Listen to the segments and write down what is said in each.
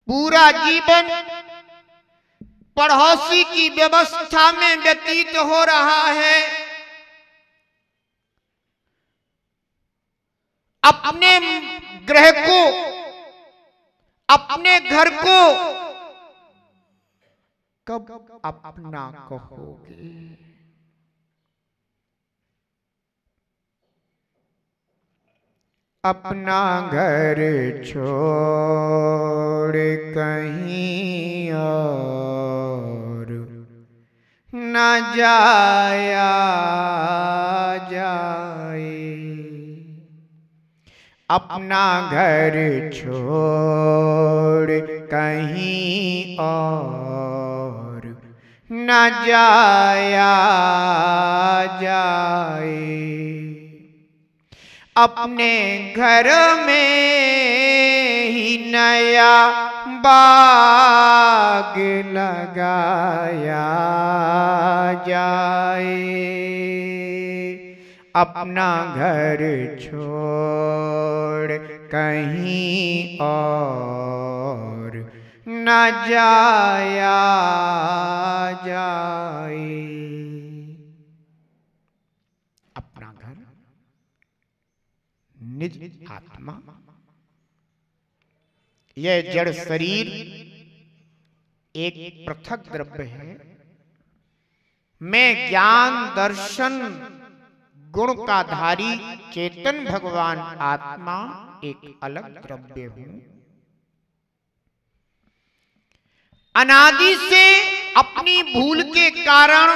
पूरा जीवन पड़ोसी की व्यवस्था में व्यतीत हो रहा है। अपने गृह को, अपने घर को कब अपना कहोगे? अपना घर छोड़ कहीं और न जाया जाए। अपना घर छोड़ कहीं और न जाया जाए। अपने घर में ही नया बाग लगाया जाए। अपना घर छोड़ कहीं और न जाया जाए। अपना घर, निज आत्मा, यह जड़ शरीर एक पृथक द्रव्य है। मैं ज्ञान दर्शन गुण का धारी चेतन भगवान आत्मा एक अलग द्रव्य हूं। अनादि से अपनी भूल के कारण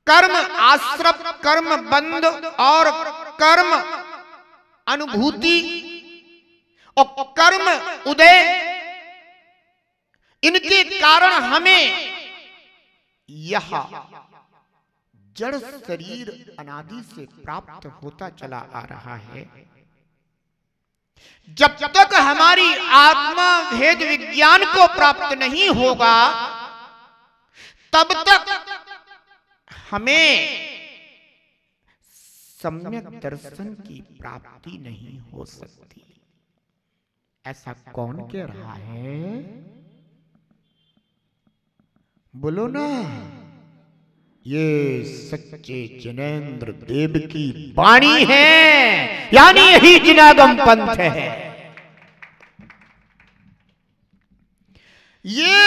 कर्म आश्रम, कर्म बंध और कर्म अनुभूति और कर्म उदय, इनके कारण हमें यह जड़ शरीर अनादि से प्राप्त होता चला आ रहा है। जब तक हमारी आत्मा भेद विज्ञान को प्राप्त नहीं होगा, तब तक हमें सम्यक दर्शन की प्राप्ति नहीं हो सकती। ऐसा कौन कह रहा है? बोलो ना। ये सच्चे जिनेंद्र देव की वाणी है, यानी यही जिनागम पंथ है। ये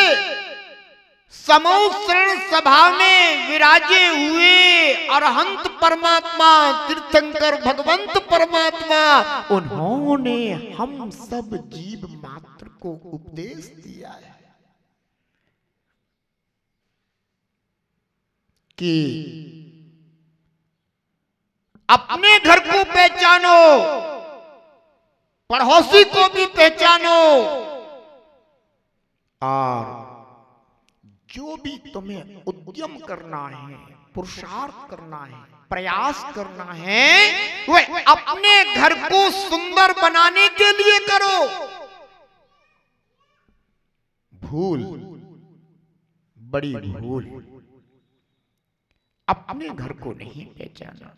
समूह शरण सभा में विराजे हुए अरहंत परमात्मा तीर्थंकर भगवंत परमात्मा, उन्होंने हम सब जीव मात्र को उपदेश दिया है कि अपने घर को पहचानो, पड़ोसी को भी पहचानो, और जो भी तुम्हें उद्यम करना है, पुरुषार्थ करना है, प्रयास करना है, वह अपने घर को सुंदर बनाने के लिए करो। भूल, बड़ी भूल, अपने घर को नहीं पहचाना।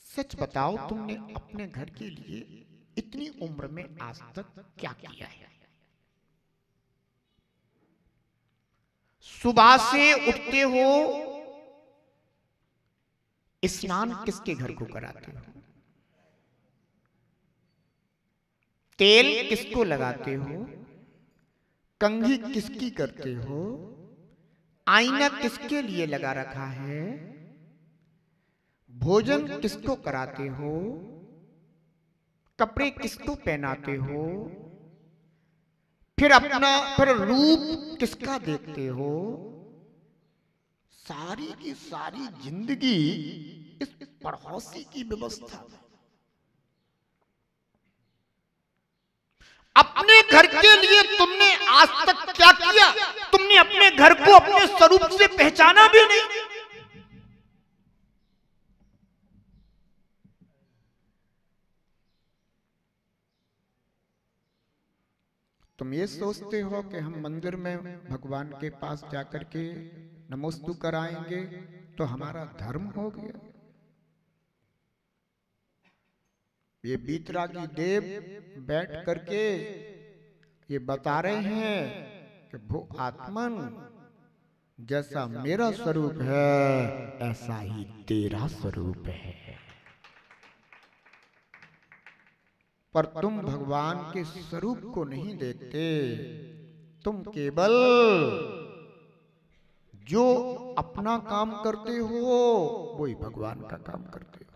सच बताओ, तुमने अपने घर के लिए इतनी उम्र में आज तक क्या किया है? सुबह से उठते हो, स्नान किसके घर को कराते हो? तेल किसको लगाते हो? कंघी किसकी करते हो? आईना किसके लिए लगा रखा है? भोजन किसको कराते हो? कपड़े किसको पहनाते हो? फिर रूप किसका देखते हो? सारी की सारी जिंदगी इस पड़ोसी की व्यवस्था में। अपने घर के लिए तुमने आज तक क्या किया? तुमने अपने घर को अपने स्वरूप से पहचाना भी नहीं। तुम ये सोचते हो कि हम मंदिर में भगवान के पास जाकर के नमोस्तु कराएंगे तो हमारा धर्म हो गया। ये बीतरागी देव बैठ करके ये बता रहे हैं कि वो आत्मन जैसा मेरा स्वरूप है ऐसा ही तेरा स्वरूप है, पर तुम भगवान के स्वरूप को नहीं देखते, तुम केवल जो अपना काम करते हो वही भगवान का काम करते हो।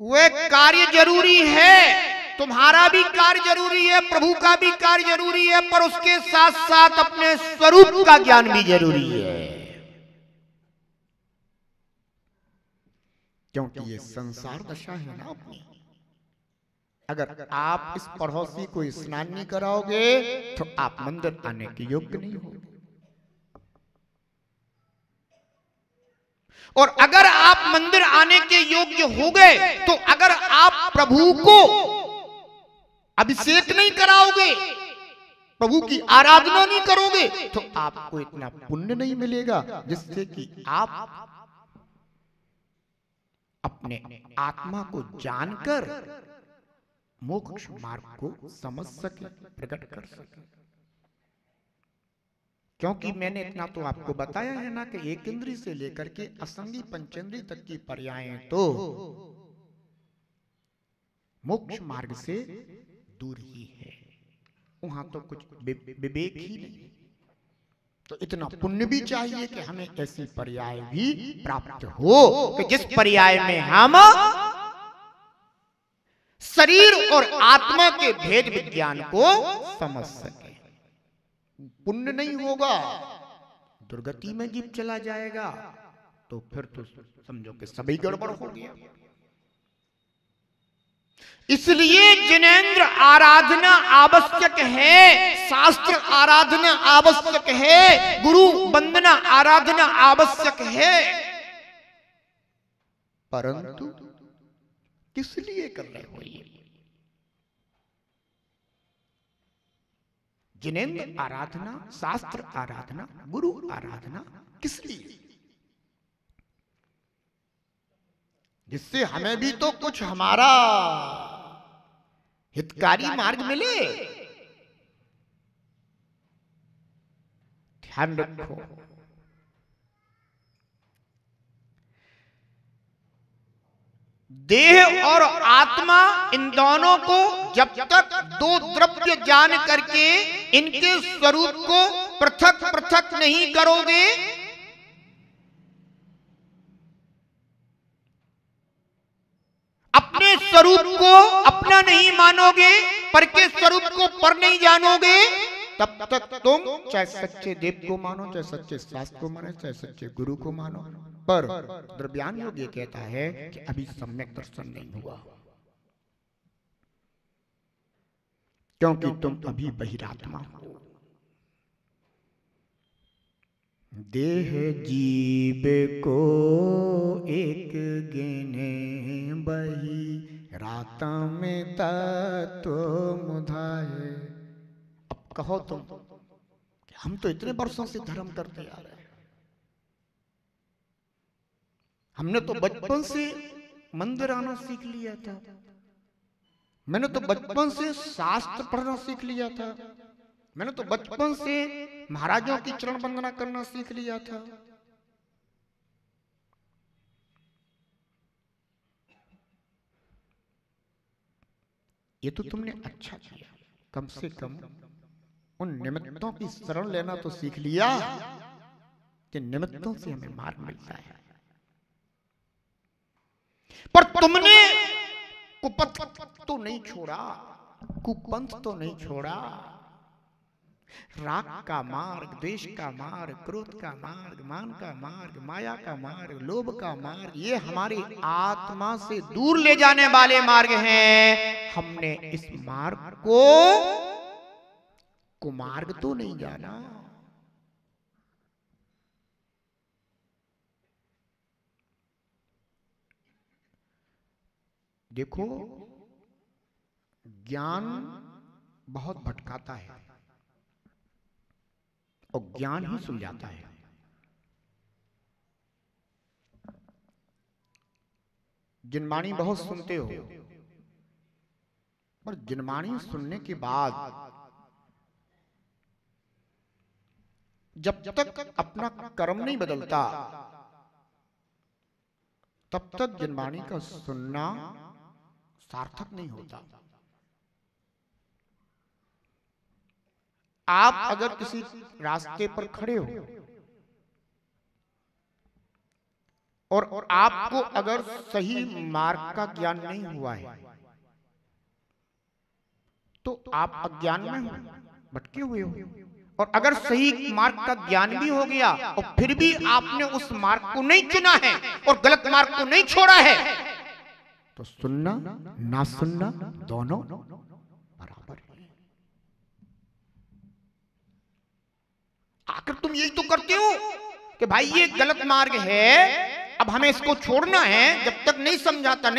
वे कार्य जरूरी है, तुम्हारा भी कार्य जरूरी है, प्रभु का भी कार्य जरूरी है, पर उसके साथ साथ अपने स्वरूप का ज्ञान भी जरूरी है, क्योंकि ये संसार दशा है ना अपनी। अगर आप इस पड़ोसी को स्नान नहीं कराओगे तो आप मंदिर आने के योग्य नहीं हो, और अगर आप मंदिर आने के योग्य हो गए तो अगर आप प्रभु को अभिषेक नहीं कराओगे, प्रभु की आराधना नहीं करोगे, तो आपको इतना पुण्य नहीं मिलेगा जिससे कि आप अपने आत्मा को जानकर मोक्ष मार्ग को समझ सके, प्रकट कर सके। क्योंकि मैंने इतना तो आपको बताया है ना कि एक इंद्रिय से लेकर के असंगी पंचेंद्रिय तक की पर्यायें तो मोक्ष मार्ग से दूर ही है, वहां तो कुछ विवेक ही नहीं। तो इतना पुण्य भी चाहिए कि हमें ऐसी पर्याय भी प्राप्त हो कि जिस पर्याय में हम शरीर और आत्मा के भेद विज्ञान को समझ सके। पुण्य नहीं होगा, दुर्गति में जीव चला जाएगा, तो फिर तो समझो कि सभी गड़बड़ हो गया। इसलिए जिनेंद्र आराधना आवश्यक है, शास्त्र आराधना आवश्यक है, गुरु वंदना आराधना आवश्यक है, परंतु किस लिए कर रहे हो ये? जिनेंद्र आराधना, शास्त्र आराधना, गुरु आराधना किस लिए? जिससे हमें भी तो कुछ हमारा हितकारी मार्ग मिले। ध्यान रखो, देह और आत्मा इन दोनों को जब तक दो द्रव्य जान करके इनके स्वरूप को पृथक पृथक नहीं करोगे, अपने स्वरूप को अपना नहीं मानोगे, पर के स्वरूप को पर नहीं जानोगे, तब तक तुम चाहे सच्चे देव को मानो, चाहे सच्चे शास्त्र को मानो, चाहे सच्चे गुरु को मानो, पर द्रव्यान योग ये कहता है कि अभी सम्यक दर्शन नहीं हुआ, क्योंकि तुम अभी बहिरात्मा हो। देह जीव को एक गिने बही रात में तत्व मुधाए। अब कहो तुम, हम तो इतने वर्षों से धर्म करते आ रहे हैं, हमने तो बचपन से मंदिर आना सीख लिया था, मैंने तो बचपन से शास्त्र पढ़ना सीख लिया था, मैंने तो बचपन से महाराजों की चरण वंदना करना सीख लिया था। ये तो तुमने अच्छा किया, कम से कम उन निमित्तों की शरण लेना तो सीख लिया कि निमित्तों से हमें मार्ग मिलता है। पर तुमने कुपथ तो नहीं छोड़ा, कुपंथ तो नहीं छोड़ा, राग का मार्ग, द्वेष का मार्ग, क्रोध का मार्ग, मान का मार्ग, माया का मार्ग, लोभ का मार्ग, ये हमारी आत्मा से दूर ले जाने वाले मार्ग हैं। हमने इस मार्ग को कुमार्ग तो नहीं जाना। देखो, ज्ञान बहुत भटकाता है और ज्ञान ही सुलझाता है। जिनवाणी बहुत सुनते हो, पर जिनवाणी सुनने के बाद जब तक अपना कर्म नहीं बदलता तब तक जिनवाणी का सुनना सार्थक नहीं होता। आप अगर किसी रास्ते पर खड़े हो और आपको अगर सही मार्ग का ज्ञान नहीं हुआ है तो आप अज्ञान में हो, भटके हुए हो। और अगर सही मार्ग का ज्ञान भी हो गया और फिर भी आपने उस मार्ग को नहीं चुना है और गलत मार्ग को नहीं छोड़ा है, तो सुनना ना सुनना दोनों बराबर है। आखिर तुम यही तो करते हो कि भाई ये गलत मार्ग है, अब हमें इसको छोड़ना है। जब तक नहीं समझाता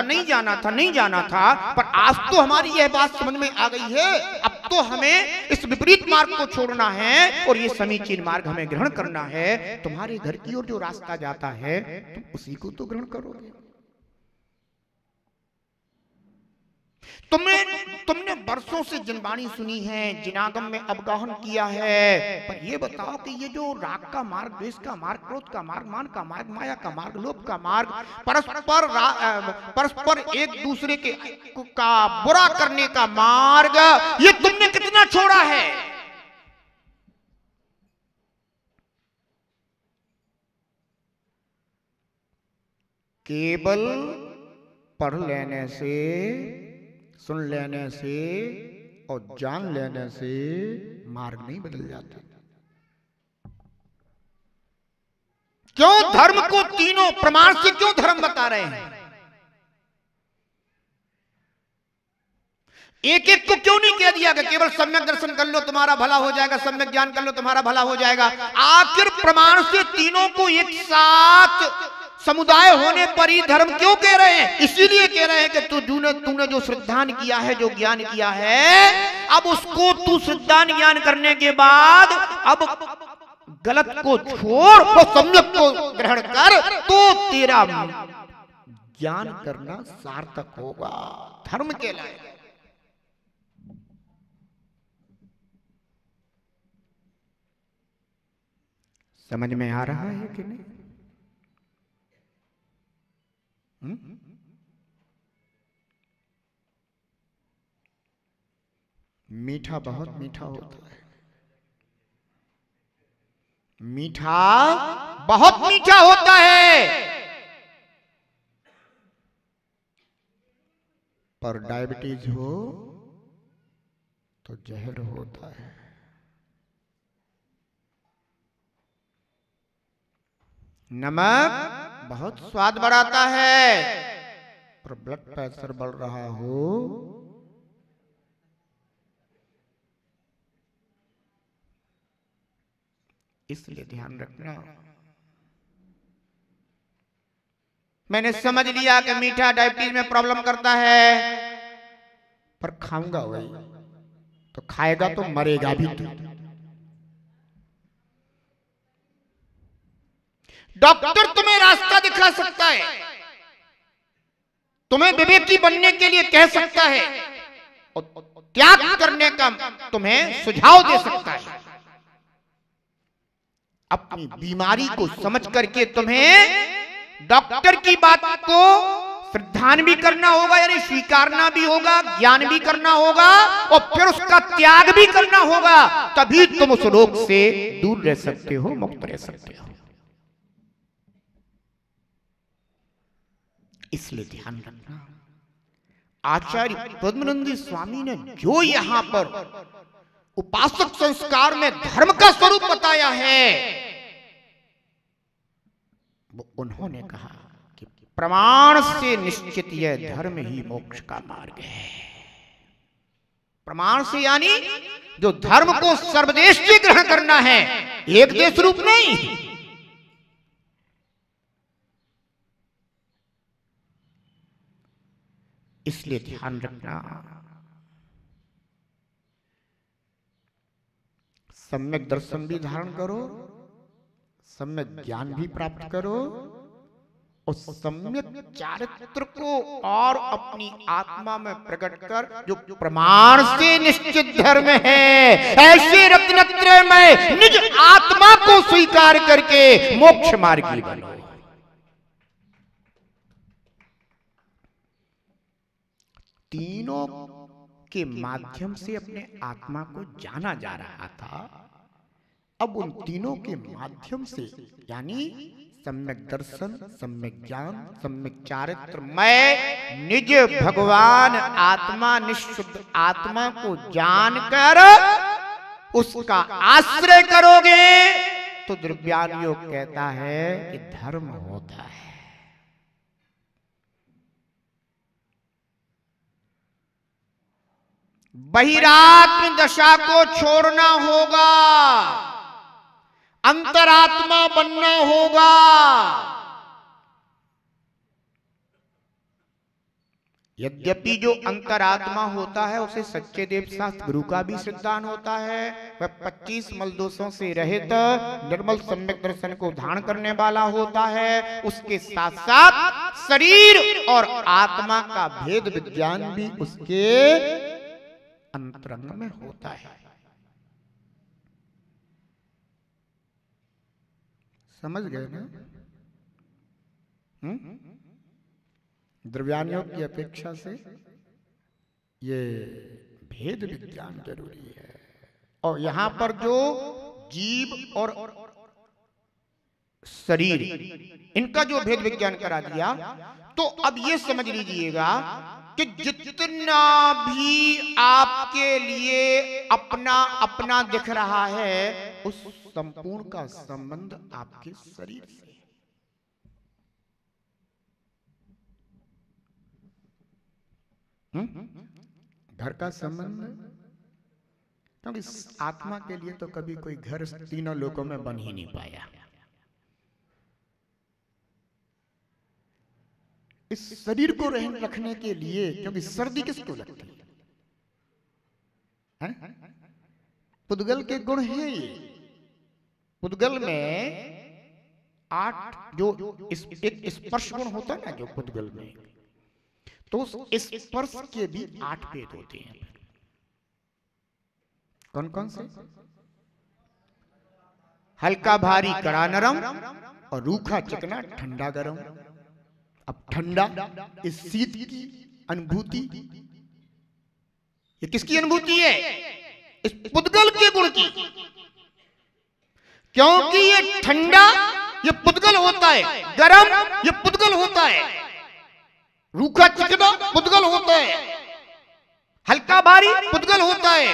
नहीं जाना था, पर आज तो हमारी यह बात समझ में आ गई है, अब तो हमें इस विपरीत मार्ग को छोड़ना है और ये समीचीन मार्ग हमें ग्रहण करना है। तुम्हारे घर की ओर जो रास्ता जाता है तुम उसी को तो ग्रहण करोगे। तुमने वर्षों से जिनवाणी सुनी है, जिनागम में अवगाहन किया है, पर ये बताओ कि ये जो राग का मार्ग, द्वेष का मार्ग, क्रोध का मार्ग, मान का मार्ग, माया का मार्ग, लोभ का मार्ग, परस्पर एक दूसरे के का बुरा करने का मार्ग, ये तुमने कितना छोड़ा है? केवल पढ़ लेने से, सुन लेने से और जान लेने से मार्ग नहीं बदल जाता। क्यों धर्म को तीनों प्रमाण से क्यों धर्म बता रहे हैं? एक एक को क्यों नहीं कह दिया कि केवल सम्यक दर्शन कर लो तुम्हारा भला हो जाएगा, सम्यक ज्ञान कर लो तुम्हारा भला हो जाएगा? आखिर प्रमाण से तीनों को एक साथ समुदाय होने पर ही धर्म क्यों कह रहे हैं? इसीलिए कह रहे हैं कि तूने जो श्रद्धान किया है, जो ज्ञान किया है, अब उसको तू श्रद्धान ज्ञान करने के बाद अब गलत को छोड़ और सम्यक को ग्रहण कर, तो तेरा ज्ञान करना सार्थक होगा, धर्म कहलाएगा। समझ में आ रहा है कि नहीं? मीठा बहुत मीठा होता है, मीठा बहुत मीठा होता है, पर डायबिटीज हो तो जहर होता है। नमक बहुत स्वाद बढ़ाता है, पर ब्लड प्रेशर बढ़ रहा हो इसलिए ध्यान रखना। मैंने समझ लिया कि मीठा डायबिटीज में प्रॉब्लम करता है, पर खाऊंगा वही, तो खाएगा तो मरेगा भी तू। डॉक्टर तुम्हें रास्ता दिखा सकता है, तुम्हें विवेकी बनने के लिए कह सकता है और त्याग करने का तुम्हें सुझाव दे सकता है। अपनी बीमारी को समझ करके तुम्हें डॉक्टर की बात को श्रद्धान भी करना होगा, यानी स्वीकारना भी होगा, ज्ञान भी करना होगा और फिर उसका त्याग भी करना होगा, तभी तुम उस रोग से दूर रह सकते हो, मुक्त रह सकते हो। इसलिए ध्यान रखना, आचार्य पद्मनंदी स्वामी ने जो यहां पर उपासक संस्कार में धर्म का स्वरूप बताया है, वो उन्होंने कहा कि प्रमाण से निश्चित यह धर्म ही मोक्ष का मार्ग है। प्रमाण से यानी जो धर्म को सर्वदेश से ग्रहण करना है, एक देश रूप नहीं। इसलिए ध्यान रखना, सम्यक दर्शन भी धारण करो, सम्यक ज्ञान भी प्राप्त करो उस सम्यक चारित्र को और अपनी आत्मा में प्रकट कर जो प्रमाण से निश्चित धर्म है, ऐसे रत्नत्रय में निज आत्मा को स्वीकार करके मोक्ष मार्गी बनो। तीनों के माध्यम से अपने आत्मा को जाना जा रहा था। अब उन तीनों के माध्यम से यानी सम्यक दर्शन, सम्यक ज्ञान, सम्यक चारित्र, मैं निज भगवान आत्मा निःशुद्ध आत्मा को जानकर उसका आश्रय करोगे तो द्रव्यान योग कहता है कि धर्म होता है। बहिरात्म दशा को छोड़ना होगा, अंतरात्मा बनना होगा। यद्यपि जो अंतरात्मा होता है उसे सच्चे देव शास्त्र गुरु का भी सिद्धांत होता है, वह 25 मल दोषों से रहित निर्मल सम्यक दर्शन को धारण करने वाला होता है। उसके साथ साथ शरीर और आत्मा का भेद विज्ञान भी उसके अंतरंग में होता है। समझ गए ना? द्रव्यान योग की अपेक्षा से ये भेद विज्ञान जरूरी है। और यहां पर जो जीव और शरीर इनका जो भेद विज्ञान करा दिया, तो अब ये समझ लीजिएगा कि जितना भी आपके लिए अपना अपना दिख रहा है, उस संपूर्ण का संबंध आपके शरीर से। घर का संबंध, क्योंकि इस आत्मा के लिए तो कभी कोई घर तीनों लोकों में बन ही नहीं पाया। इस शरीर को रखने के लिए, क्योंकि सर्दी किसको लगती है? पुद्गल के गुण है ये। पुद्गल में 8 जो एक स्पर्श गुण होता है ना, जो पुद्गल में, तो उस स्पर्श के भी 8 भेद होते हैं। कौन कौन से? हल्का भारी कड़ा नरम और रूखा चिकना ठंडा गरम। अब ठंडा, इस शीत की अनुभूति, ये किसकी अनुभूति है? इस पुद्गल के गुण की। क्योंकि ये ठंडा ये पुद्गल होता है, गरम ये पुद्गल होता है, रूखा चिकना पुद्गल होता है, हल्का भारी पुद्गल होता है,